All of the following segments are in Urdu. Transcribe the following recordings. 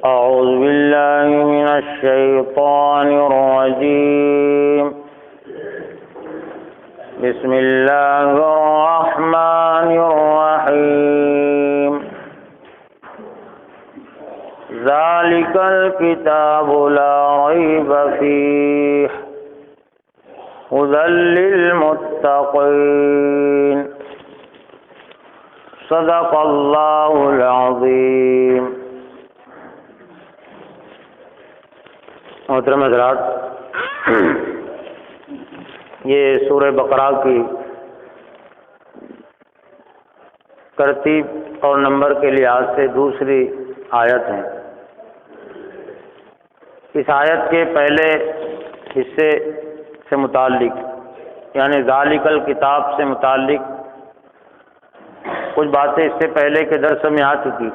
أعوذ بالله من الشيطان الرجيم بسم الله الرحمن الرحيم ذلك الكتاب لا ريب فيه هدى للمتقين صدق اللہ العظیم۔ محترم حضرات، یہ سورہ بقرہ کی ترتیب اور نمبر کے لحاظ سے دوسری آیت ہے۔ اس آیت کے پہلے حصے سے متعلق یعنی ذالک الکتاب سے متعلق کچھ باتیں اس سے پہلے کے درس میں آ چکی۔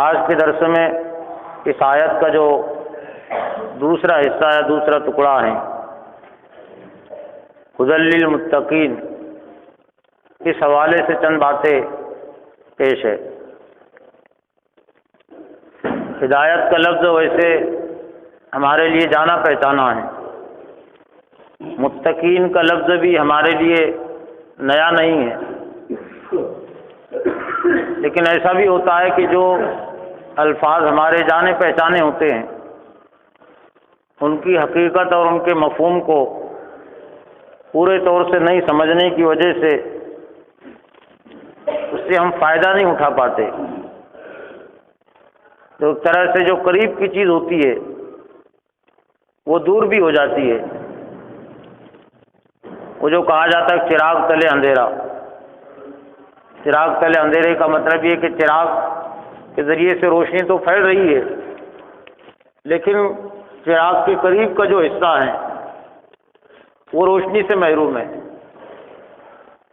آج کے درس میں اس آیت کا جو دوسرا حصہ یا دوسرا ٹکڑا ہے ھدی للمتقین، اس حوالے سے چند باتیں پیش ہے۔ ہدایت کا لفظ ویسے ہمارے لیے جانا پہچانا ہے، متقین کا لفظ بھی ہمارے لیے نیا نہیں ہے، لیکن ایسا بھی ہوتا ہے کہ جو الفاظ ہمارے جانے پہچانے ہوتے ہیں ان کی حقیقت اور ان کے مفہوم کو پورے طور سے نہیں سمجھنے کی وجہ سے اس سے ہم فائدہ نہیں اٹھا پاتے۔ تو ایک طرح سے جو قریب کی چیز ہوتی ہے وہ دور بھی ہو جاتی ہے۔ وہ جو کہا جاتا ہے چراغ تلے اندھیرا، چراغ تلے اندھیرے کا مطلب یہ کہ چراغ کے ذریعے سے روشنی تو پھیل رہی ہے لیکن چراغ کے قریب کا جو حصہ ہے وہ روشنی سے محروم ہے۔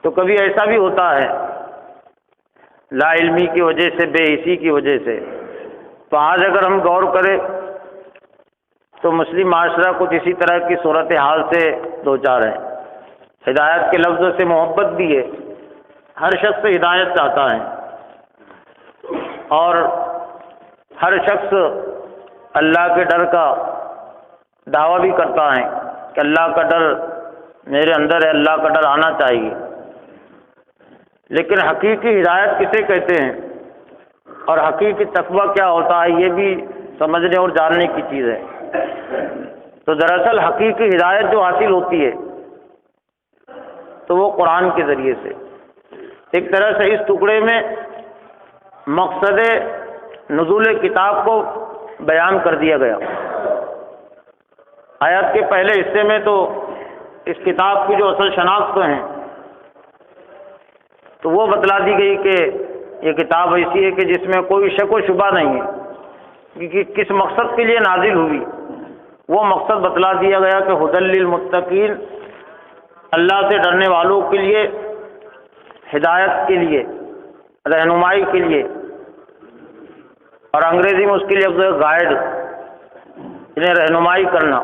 تو کبھی ایسا بھی ہوتا ہے لا علمی کی وجہ سے، بے حسی کی وجہ سے۔ تو آج اگر ہم غور کریں تو مسلم معاشرہ کچھ اسی طرح کی صورتحال سے دوچار ہے۔ ہدایت کے لفظ سے محبت بھی ہے، ہر شخص ہدایت چاہتا ہے اور ہر شخص اللہ کے ڈر کا دعویٰ بھی کرتا ہے کہ اللہ کا ڈر میرے اندر ہے، اللہ کا ڈر آنا چاہیے۔ لیکن حقیقی ہدایت کسے کہتے ہیں اور حقیقی تقویٰ کیا ہوتا ہے یہ بھی سمجھنے اور جاننے کی چیز ہے۔ تو دراصل حقیقی ہدایت جو حاصل ہوتی ہے تو وہ قرآن کے ذریعے سے۔ ایک طرح سے اس ٹکڑے میں مقصد نزول کتاب کو بیان کر دیا گیا۔ آیت کے پہلے حصے میں تو اس کتاب کی جو اصل شناخت ہیں تو وہ بتلا دی گئی کہ یہ کتاب ایسی ہے کہ جس میں کوئی شک و شبہ نہیں ہے کہ کس مقصد کے لیے نازل ہوئی۔ وہ مقصد بتلا دیا گیا کہ ھدی للمتقین، اللہ سے ڈرنے والوں کے لیے، ہدایت کے لیے، رہنمائی کے لیے، اور انگریزی میں اس کے لیے گائیڈ، انہیں رہنمائی کرنا،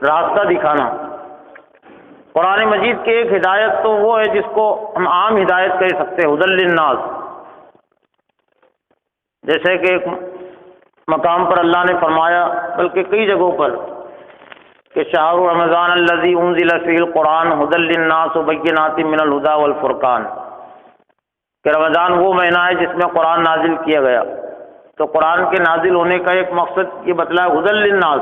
راستہ دکھانا۔ قرآن مجید کی ایک ہدایت تو وہ ہے جس کو ہم عام ہدایت کہہ سکتے ہیں، ھدی للناس۔ جیسے کہ ایک مقام پر اللہ نے فرمایا، بلکہ کئی جگہوں پر، کہ شہر رمضان الذی انزل فیہ القرآن ھدی للناس وبینات من الھدی والفرقان، کہ رمضان وہ مہینہ ہے جس میں قرآن نازل کیا گیا۔ تو قرآن کے نازل ہونے کا ایک مقصد یہ بتلایا ھدی للناس،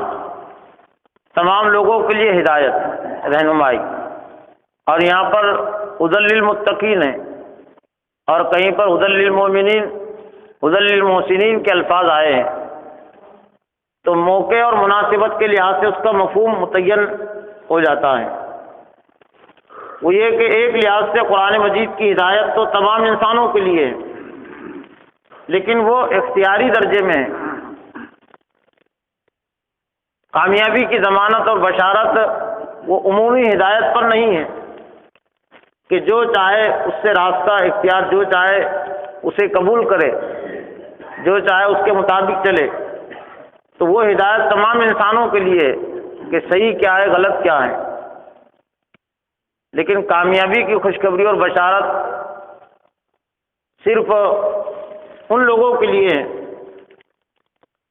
تمام لوگوں کے لیے ہدایت، رہنمائی۔ اور یہاں پر ھدی للمتقین ہے اور کہیں پر ھدی للمؤمنین، ھدی للمحسنین کے الفاظ آئے ہیں۔ تو موقع اور مناسبت کے لحاظ سے اس کا مفہوم متعین ہو جاتا ہے۔ وہ یہ کہ ایک لحاظ سے قرآن مجید کی ہدایت تو تمام انسانوں کے لیے ہے لیکن وہ اختیاری درجے میں ہے۔ کامیابی کی ضمانت اور بشارت وہ عمومی ہدایت پر نہیں ہے کہ جو چاہے اس سے راستہ اختیار، جو چاہے اسے قبول کرے، جو چاہے اس کے مطابق چلے۔ تو وہ ہدایت تمام انسانوں کے لیے ہے کہ صحیح کیا ہے، غلط کیا ہے۔ لیکن کامیابی کی خوشخبری اور بشارت صرف ان لوگوں کے لیے ہے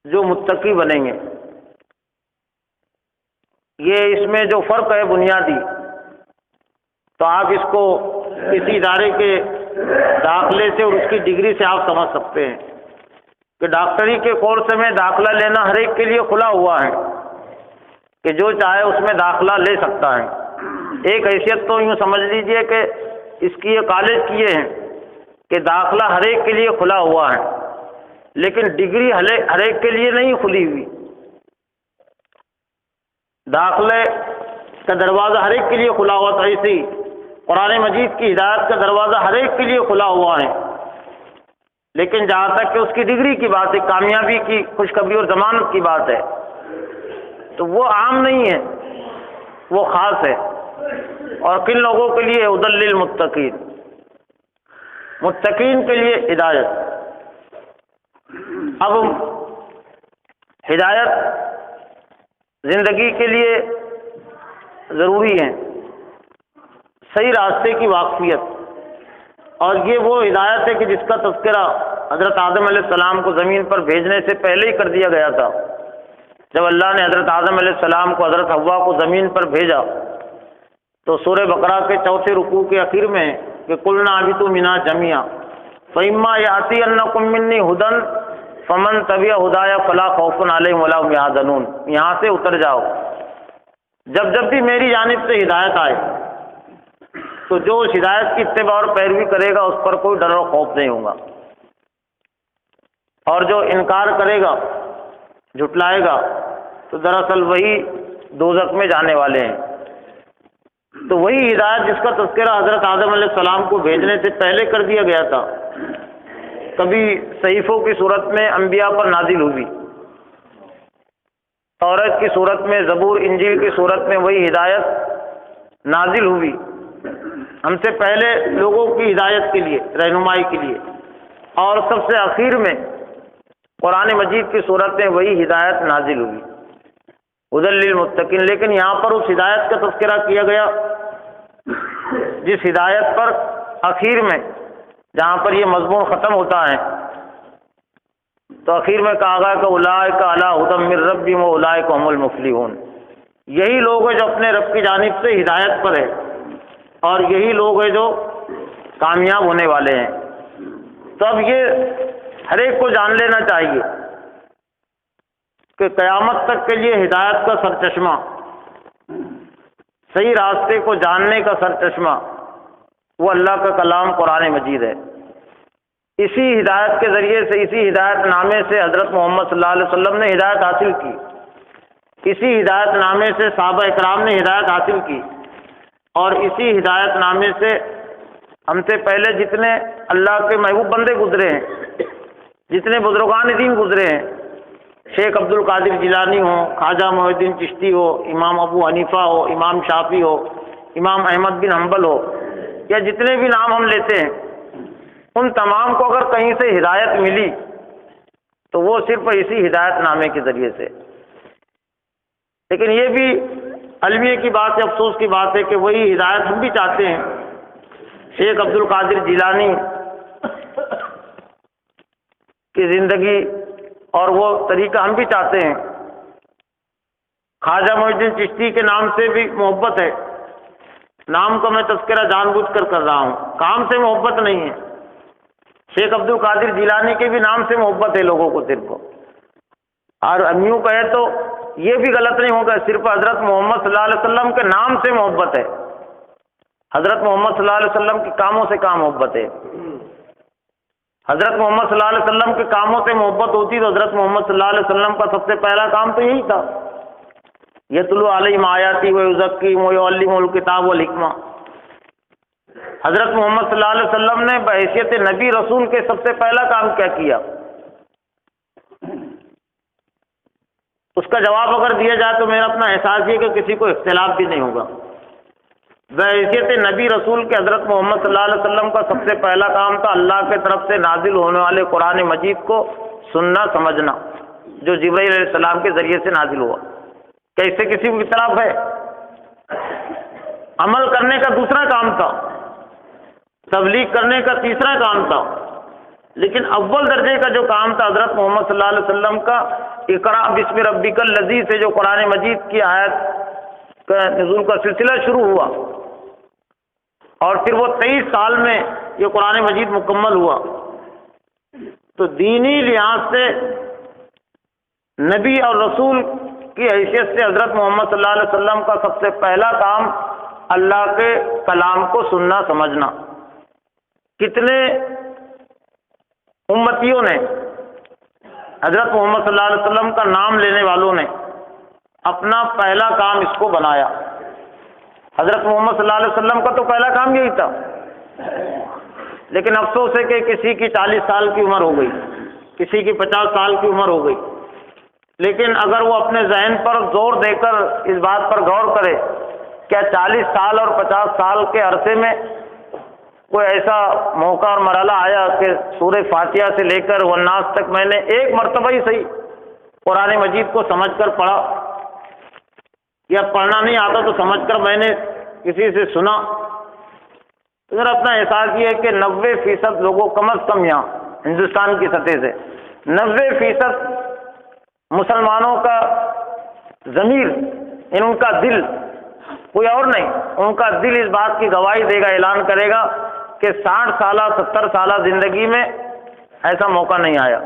جو متقی بنیں گے۔ یہ اس میں جو فرق ہے بنیادی، تو آپ اس کو کسی ادارے کے داخلے سے اور اس کی ڈگری سے آپ سمجھ سکتے ہیں کہ ڈاکٹری کے کورس میں داخلہ لینا ہر ایک کے لیے کھلا ہوا ہے کہ جو چاہے اس میں داخلہ لے سکتا ہے۔ ایک حیثیت تو یوں سمجھ لیجئے کہ اس کی یہ کالج کیے ہیں کہ داخلہ ہر ایک کے لیے کھلا ہوا ہے، لیکن ڈگری ہر ایک کے لیے نہیں کھلی ہوئی۔ داخلے کا دروازہ ہر ایک کے لیے کھلا ہوا تھا، ایسے ہی قرآن مجید کی ہدایت کا دروازہ ہر ایک کے لیے کھلا ہوا ہے، لیکن جہاں تک کہ اس کی ڈگری کی بات ہے، کامیابی کی خوشخبری اور ضمانت کی بات ہے، تو وہ عام نہیں ہے، وہ خاص ہے۔ اور کن لوگوں کے لیے؟ ہدی للمتقین، متقین کے لیے ہدایت۔ اب ہدایت زندگی کے لیے ضروری ہے، صحیح راستے کی واقفیت، اور یہ وہ ہدایت ہے کہ جس کا تذکرہ حضرت آدم علیہ السلام کو زمین پر بھیجنے سے پہلے ہی کر دیا گیا تھا۔ جب اللہ نے حضرت آدم علیہ السلام کو، حضرت حوا کو زمین پر بھیجا تو سورہ بقرہ کے 4 رکوع کے آخر میں کہ قلنا اہبطوا منہا جمیعا فإما یأتینکم منی ھدی فمن تبع ھدایا فلا خوف علیہم ولا هم یحزنون، یہاں سے اتر جاؤ، جب بھی میری جانب سے ہدایت آئے تو جو اس ہدایت کی اتباع اور پیروی کرے گا اس پر کوئی ڈر اور خوف نہیں ہوگا، اور جو انکار کرے گا، جھٹلائے گا، تو دراصل وہی دوزخ میں جانے والے ہیں۔ تو وہی ہدایت جس کا تذکرہ حضرت آدم علیہ السلام کو بھیجنے سے پہلے کر دیا گیا تھا، کبھی صحیفوں کی صورت میں انبیاء پر نازل ہوئی، تورات کی صورت میں، زبور انجیل کی صورت میں وہی ہدایت نازل ہوئی ہم سے پہلے لوگوں کی ہدایت کے لیے، رہنمائی کے لیے، اور سب سے آخر میں قرآن مجید کی صورت میں وہی ہدایت نازل ہوئی ھدی للمتقین۔ لیکن یہاں پر اس ہدایت کا تذکرہ کیا گیا جس ہدایت پر آخر میں، جہاں پر یہ مضمون ختم ہوتا ہے، تو آخر میں کہا گیا کہ اولئک علی ھدی من ربہم واولئک ھم المفلحون، یہی لوگ ہیں جو اپنے رب کی جانب سے ہدایت پر ہے، اور یہی لوگ ہیں جو کامیاب ہونے والے ہیں۔ تو اب یہ ہر ایک کو جان لینا چاہیے کہ قیامت تک کے لیے ہدایت کا سرچشمہ، صحیح راستے کو جاننے کا سرچشمہ، وہ اللہ کا کلام قرآن مجید ہے۔ اسی ہدایت کے ذریعے سے، اسی ہدایت نامے سے حضرت محمد صلی اللہ علیہ وسلم نے ہدایت حاصل کی، اسی ہدایت نامے سے صحابہ اکرام نے ہدایت حاصل کی، اور اسی ہدایت نامے سے ہم سے پہلے جتنے اللہ کے محبوب بندے گزرے ہیں، جتنے بزرگان دین گزرے ہیں، شیخ عبد القادر جیلانی ہو، خواجہ معین الدین چشتی ہو، امام ابو حنیفہ ہو، امام شافعی ہو، امام احمد بن حنبل ہو، یا جتنے بھی نام ہم لیتے ہیں، ان تمام کو اگر کہیں سے ہدایت ملی تو وہ صرف اسی ہدایت نامے کے ذریعے سے۔ لیکن یہ بھی المیہ کی بات ہے، افسوس کی بات ہے کہ وہی ہدایت ہم بھی چاہتے ہیں، شیخ عبد القادر جیلانی کی زندگی اور وہ طریقہ ہم بھی چاہتے ہیں، خواجہ معین الدین چشتی کے نام سے بھی محبت ہے، نام کا میں تذکرہ جان بوجھ کر رہا ہوں، کام سے محبت نہیں ہے۔ شیخ عبد القادر جیلانی کے بھی نام سے محبت ہے لوگوں کو صرف، اور یوں کہے تو یہ بھی غلط نہیں ہوگا، صرف حضرت محمد صلی اللہ علیہ وسلم کے نام سے محبت ہے، حضرت محمد صلی اللہ علیہ وسلم کے کاموں سے کام محبت ہے۔ حضرت محمد صلی اللہ علیہ وسلم کے کاموں سے محبت ہوتی تو حضرت محمد صلی اللہ علیہ وسلم کا سب سے پہلا کام تو یہی تھا، یتلو علیہم آیاتی ویزکیہم ویعلمہم الکتاب والحکمہ۔ حضرت محمد صلی اللہ علیہ وسلم نے بحیثیت نبی رسول کے سب سے پہلا کام کیا کیا؟ اس کا جواب اگر دیا جائے تو میرا اپنا احساس یہ کہ کسی کو اختلاف بھی نہیں ہوگا۔ بحیثیت نبی رسول کے حضرت محمد صلی اللہ علیہ وسلم کا سب سے پہلا کام تھا اللہ کے طرف سے نازل ہونے والے قرآن مجید کو سننا، سمجھنا، جو جبرائیل علیہ السلام کے ذریعے سے نازل ہوا۔ کیا اس سے کسی کو اختلاف ہے؟ عمل کرنے کا دوسرا کام تھا، تبلیغ کرنے کا تیسرا کام تھا، لیکن اول درجے کا جو کام تھا حضرت محمد صلی اللہ علیہ وسلم کا، اقرأ بسم ربک الذی سے جو قرآن مجید کی آیت کا نزول کا سلسلہ شروع ہوا، اور پھر وہ 23 سال میں یہ قرآن مجید مکمل ہوا، تو دینی لحاظ سے نبی اور رسول کی حیثیت سے حضرت محمد صلی اللہ علیہ وسلم کا سب سے پہلا کام اللہ کے کلام کو سننا سمجھنا۔ کتنے امتیوں نے، حضرت محمد صلی اللہ علیہ وسلم کا نام لینے والوں نے اپنا پہلا کام اس کو بنایا۔ حضرت محمد صلی اللہ علیہ وسلم کا تو پہلا کام یہی تھا، لیکن افسوس ہے کہ کسی کی 40 سال کی عمر ہو گئی، کسی کی 50 سال کی عمر ہو گئی، لیکن اگر وہ اپنے ذہن پر زور دے کر اس بات پر غور کرے، کیا 40 سال اور 50 سال کے عرصے میں کوئی ایسا موقع اور مرحلہ آیا کہ سورہ فاتحہ سے لے کر والناس تک میں نے ایک مرتبہ ہی صحیح قرآن مجید کو سمجھ کر پڑھا، یا پڑھنا نہیں آتا تو سمجھ کر میں نے کسی سے سنا؟ اگر اپنا احساس یہ ہے کہ 90% لوگوں کم از کم یہاں ہندوستان کی سطح سے 90% مسلمانوں کا ضمیر، ان کا دل، کوئی اور نہیں، ان کا دل اس بات کی گواہی دے گا، اعلان کرے گا کہ 60 سالہ 70 سالہ زندگی میں ایسا موقع نہیں آیا۔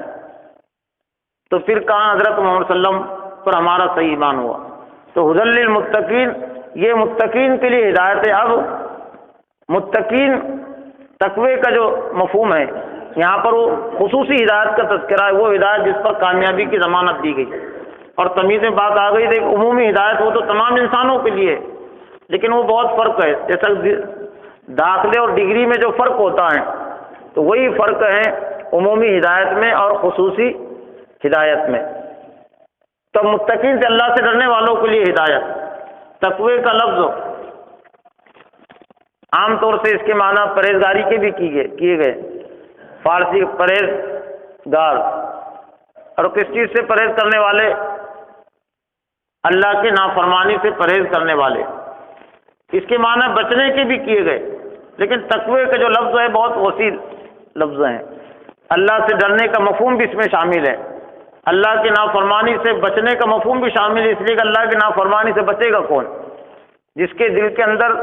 تو پھر کہاں حضرت محمد صلی اللہ علیہ وسلم پر ہمارا صحیح ایمان ہوا؟ تو ھدی للمتقین، یہ متقین کے لیے ہدایت ہے۔ اب متقین تقوی کا جو مفہوم ہے یہاں پر، وہ خصوصی ہدایت کا تذکرہ ہے، وہ ہدایت جس پر کامیابی کی ضمانت دی گئی، اور تمیز میں بات آ گئی دیکھ، عمومی ہدایت وہ تو تمام انسانوں کے لیے، لیکن وہ بہت فرق ہے، جیسا داخلے اور ڈگری میں جو فرق ہوتا ہے تو وہی فرق ہے عمومی ہدایت میں اور خصوصی ہدایت میں۔ تو متقین سے اللہ سے ڈرنے والوں کے لیے ہدایت۔ تقوی کا لفظ عام طور سے اس کے معنی پرہیزگاری کے بھی کیے گئے، فارسی پرہیزگار، اور کس چیز سے پرہیز کرنے والے؟ اللہ کی نافرمانی سے پرہیز کرنے والے، اس کے معنی بچنے کے بھی کیے گئے، لیکن تقوی کا جو لفظ ہے بہت وسیع لفظ ہیں، اللہ سے ڈرنے کا مفہوم بھی اس میں شامل ہے، اللہ کی نافرمانی سے بچنے کا مفہوم بھی شامل ہے، اس لیے کہ اللہ کی نافرمانی سے بچے گا کون؟ جس کے دل کے اندر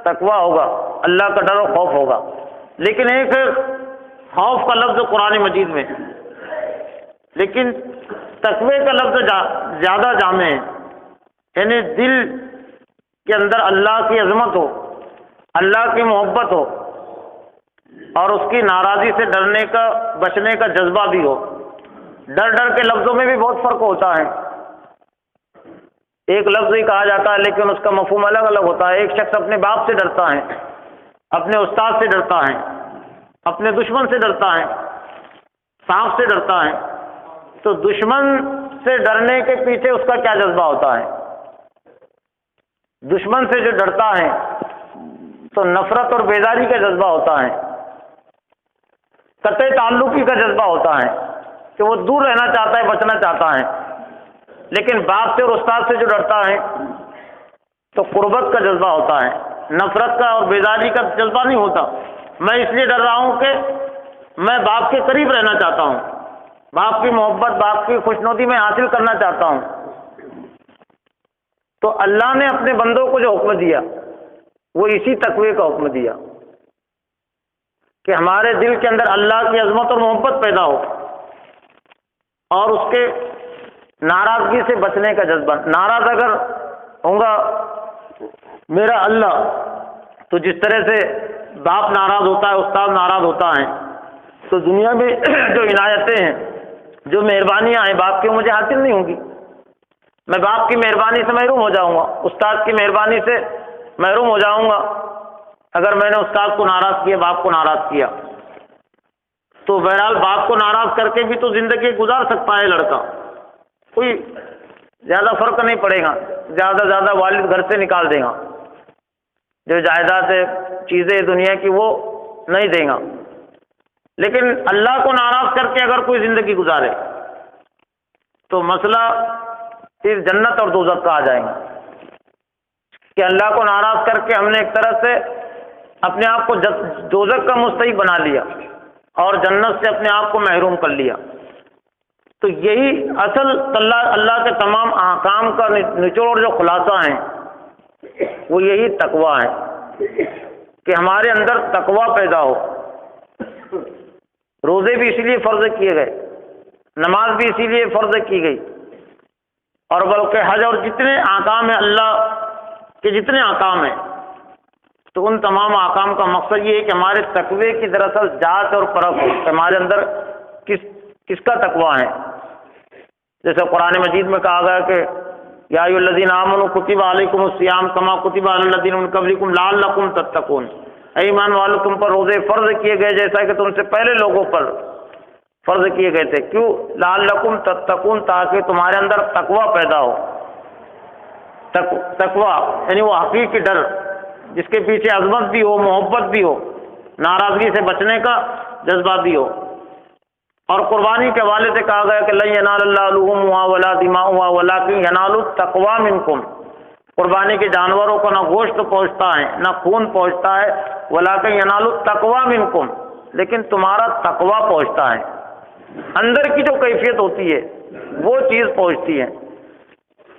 تقوی ہوگا، اللہ کا ڈر و خوف ہوگا۔ لیکن ایک خوف کا لفظ قرآن مجید میں، لیکن تقوی کا لفظ زیادہ جامع ہے، یعنی دل کے اندر اللہ کی عظمت ہو، اللہ کی محبت ہو، اور اس کی ناراضی سے ڈرنے کا، بچنے کا جذبہ بھی ہو۔ ڈر کے لفظوں میں بھی بہت فرق ہوتا ہے، ایک لفظ ہی کہا جاتا ہے لیکن اس کا مفہوم الگ الگ ہوتا ہے۔ ایک شخص اپنے باپ سے ڈرتا ہے، اپنے استاد سے ڈرتا ہے، اپنے دشمن سے ڈرتا ہے، سانپ سے ڈرتا ہے، تو دشمن سے ڈرنے کے پیچھے اس کا کیا جذبہ ہوتا ہے؟ دشمن سے جو ڈرتا ہے تو نفرت اور بیزاری کا جذبہ ہوتا ہے، قطع تعلقی کا جذبہ ہوتا ہے کہ وہ دور رہنا چاہتا ہے، بچنا چاہتا ہے۔ لیکن باپ سے اور استاد سے جو ڈرتا ہے تو قربت کا جذبہ ہوتا ہے، نفرت کا اور بیزاری کا جذبہ نہیں ہوتا۔ میں اس لیے ڈر رہا ہوں کہ میں باپ کے قریب رہنا چاہتا ہوں، باپ کی محبت، باپ کی خوشنودی میں حاصل کرنا چاہتا ہوں۔ تو اللہ نے اپنے بندوں کو جو حکم دیا وہ اسی تقوی کا حکم دیا کہ ہمارے دل کے اندر اللہ کی عظمت اور محبت پیدا ہو، اور اس کے ناراضگی سے بچنے کا جذبہ۔ ناراض اگر ہوں گا میرا اللہ، تو جس طرح سے باپ ناراض ہوتا ہے، استاد ناراض ہوتا ہے، تو دنیا میں جو عنایتیں ہیں، جو مہربانیاں ہیں باپ کی، مجھے حاصل نہیں ہوں گی۔ میں باپ کی مہربانی سے محروم ہو جاؤں گا، استاد کی مہربانی سے محروم ہو جاؤں گا اگر میں نے استاد کو ناراض کیا، باپ کو ناراض کیا۔ تو بہرحال باپ کو ناراض کر کے بھی تو زندگی گزار سکتا ہے لڑکا، کوئی زیادہ فرق نہیں پڑے گا، زیادہ سے زیادہ والد گھر سے نکال دے گا، جو جائیداد ہے، چیزیں دنیا کی وہ نہیں دے گا۔ لیکن اللہ کو ناراض کر کے اگر کوئی زندگی گزارے تو مسئلہ پھر جنت اور دوزخ کا آ جائے گا کہ اللہ کو ناراض کر کے ہم نے ایک طرح سے اپنے آپ کو دوزخ کا مستحق بنا لیا، اور جنت سے اپنے آپ کو محروم کر لیا۔ تو یہی اصل اللہ کے تمام احکام کا نچوڑ اور جو خلاصہ ہیں وہ یہی تقویٰ ہے کہ ہمارے اندر تقویٰ پیدا ہو۔ روزے بھی اسی لیے فرض کیے گئے، نماز بھی اسی لیے فرض کی گئی، اور بلکہ حج اور جتنے احکام ہیں، اللہ کے جتنے احکام ہیں، تو ان تمام احکام کا مقصد یہ ہے کہ ہمارے تقوی کی دراصل جانچ اور پرکھ ہو کہ ہمارے اندر کس کا تقویٰ ہے۔ جیسے قرآن مجید میں کہا گیا کہ یا ایھا الذین آمنوا کتب علیکم الصیام کما کتب علی الذین من قبلکم لعلکم تتقون، اے ایمان والو تم پر روزے فرض کیے گئے جیسا کہ تم سے پہلے لوگوں پر فرض کیے گئے تھے۔ کیوں؟ لعلکم تتقون، تاکہ تمہارے اندر تقویٰ پیدا ہو۔ تقویٰ یعنی وہ حقیقی ڈر جس کے پیچھے عظمت بھی ہو، محبت بھی ہو، ناراضگی سے بچنے کا جذبہ بھی ہو۔ اور قربانی کے حوالے سے کہا گیا کہ لن ینال اللہ لحومھا ولا دماؤھا ولکن ینال التقوی منکم، قربانی کے جانوروں کو نہ گوشت پہنچتا ہے نہ خون پہنچتا ہے، ولکن ینال التقوی منکم، لیکن تمہارا تقوی پہنچتا ہے، اندر کی جو کیفیت ہوتی ہے وہ چیز پہنچتی ہے۔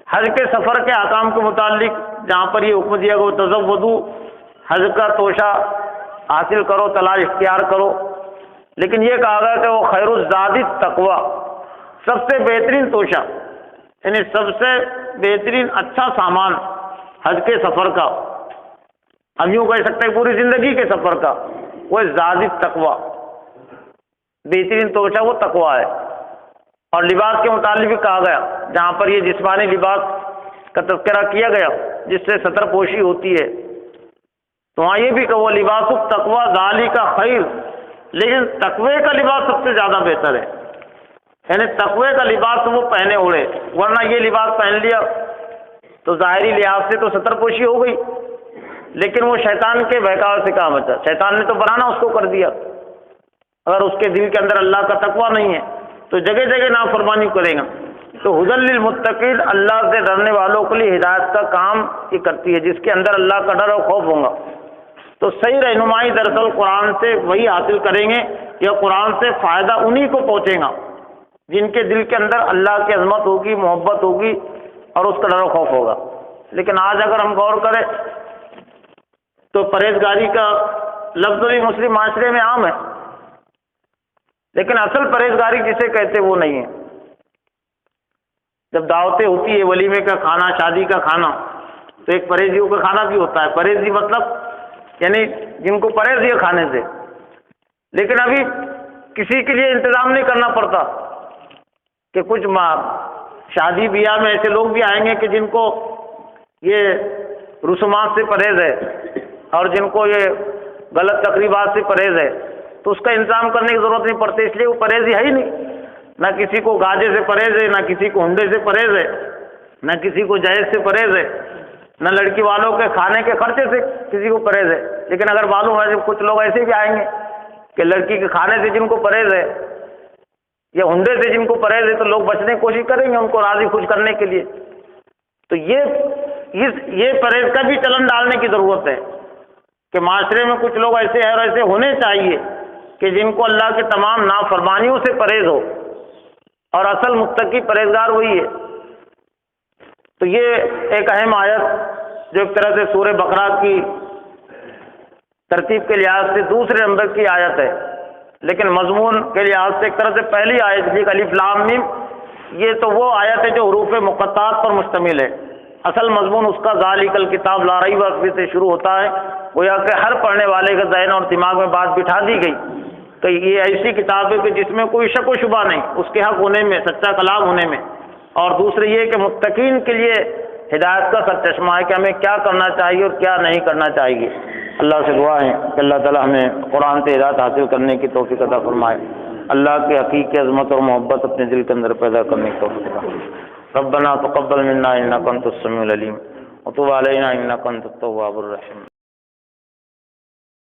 حج کے سفر کے احکام کے متعلق جہاں پر یہ حکم دیا گیا تزودوا، حج کا توشہ حاصل کرو، تلاش اختیار کرو، لیکن یہ کہا گیا کہ وہ خیر الزاد التقوی، سب سے بہترین توشہ یعنی سب سے بہترین اچھا سامان حج کے سفر کا، ہم یوں کہہ سکتے ہیں پوری زندگی کے سفر کا، وہ زاد التقوی، بہترین توشہ وہ تقوی ہے۔ اور لباس کے متعلق بھی کہا گیا، جہاں پر یہ جسمانی لباس کا تذکرہ کیا گیا جس سے ستر پوشی ہوتی ہے، تو وہاں یہ بھی کہ وہ لباس التقوی ذالک خیر، لیکن تقوی کا لباس سب سے زیادہ بہتر ہے، یعنی تقوی کا لباس وہ پہنے اڑے، ورنہ یہ لباس پہن لیا تو ظاہری لحاظ سے تو ستر پوشی ہو گئی، لیکن وہ شیطان کے بہکاوے سے کہاں بچا، شیطان نے تو بنانا اس کو کر دیا۔ اگر اس کے دل کے اندر اللہ کا تقوی نہیں ہے تو جگہ جگہ نافرمانی کرے گا۔ تو ھدی للمتقین، اللہ سے ڈرنے والوں کے لیے ہدایت کا کام یہ کرتی ہے، جس کے اندر اللہ کا ڈر اور خوف ہوگا۔ تو صحیح رہنمائی دراصل قرآن سے وہی حاصل کریں گے، یا قرآن سے فائدہ انہی کو پہنچے گا جن کے دل کے اندر اللہ کی عظمت ہوگی، محبت ہوگی اور اس کا ڈر و خوف ہوگا۔ لیکن آج اگر ہم غور کریں تو پرہیزگاری کا لفظ بھی مسلم معاشرے میں عام ہے، لیکن اصل پرہیزگاری جسے کہتے وہ نہیں ہے۔ جب دعوتیں ہوتی ہے، ولیمے کا کھانا، شادی کا کھانا، تو ایک پرہیزیوں کا کھانا بھی ہوتا ہے۔ پرہیزی مطلب یعنی جن کو پرہیز ہے کھانے سے، لیکن ابھی کسی کے لیے انتظام نہیں کرنا پڑتا کہ کچھ شادی بیاہ میں ایسے لوگ بھی آئیں گے کہ جن کو یہ رسومات سے پرہیز ہے اور جن کو یہ غلط تقریبات سے پرہیز ہے، تو اس کا انتظام کرنے کی ضرورت نہیں پڑتی، اس لیے وہ پرہیزی ہے ہی نہیں۔ نہ کسی کو گاجے سے پرہیز ہے، نہ کسی کو ہنڈے سے پرہیز ہے، نہ کسی کو جہیز سے پرہیز ہے، نہ لڑکی والوں کے کھانے کے خرچے سے کسی کو پرہیز ہے۔ لیکن اگر معلوم ہے جب کچھ لوگ ایسے بھی آئیں گے کہ لڑکی کے کھانے سے جن کو پرہیز ہے یا ہنڈے سے جن کو پرہیز ہے، تو لوگ بچنے کی کوشش کریں گے ان کو راضی خوش کرنے کے لیے۔ تو یہ پرہیز کا بھی چلن ڈالنے کی ضرورت ہے کہ معاشرے میں کچھ لوگ ایسے ہیں اور ایسے ہونے چاہیے کہ جن کو اللہ کے تمام نافرمانیوں سے پرہیز ہو، اور اصل متقی پرہیزگار وہی ہے۔ تو یہ ایک اہم آیت جو ایک طرح سے سورہ بقرہ کی ترتیب کے لحاظ سے دوسرے نمبر کی آیت ہے، لیکن مضمون کے لحاظ سے ایک طرح سے پہلی آیت تھی الف لام میم، یہ تو وہ آیت ہے جو حروف مقطعات پر مشتمل ہے۔ اصل مضمون اس کا ذالک الکتاب لا ریب فیہ سے شروع ہوتا ہے، گویا کہ ہر پڑھنے والے کے ذہن اور دماغ میں بات بٹھا دی گئی کہ یہ ایسی کتاب ہے کہ جس میں کوئی شک و شبہ نہیں اس کے حق ہونے میں، سچا کلام ہونے میں، اور دوسرے یہ کہ متقین کے لیے ہدایت کا سرچشمہ ہے کہ ہمیں کیا کرنا چاہیے اور کیا نہیں کرنا چاہیے۔ اللہ سے دعا ہے کہ اللہ تعالی ہمیں قرآن سے ہدایت حاصل کرنے کی توفیق عطا فرمائے، اللہ کے حقیقی عظمت اور محبت اپنے دل کے اندر پیدا کرنے کی توفیق عطا فرمائے۔ ربنا تقبل منا انک انت السمیع العلیم وتب علینا انک انت التواب الرحیم۔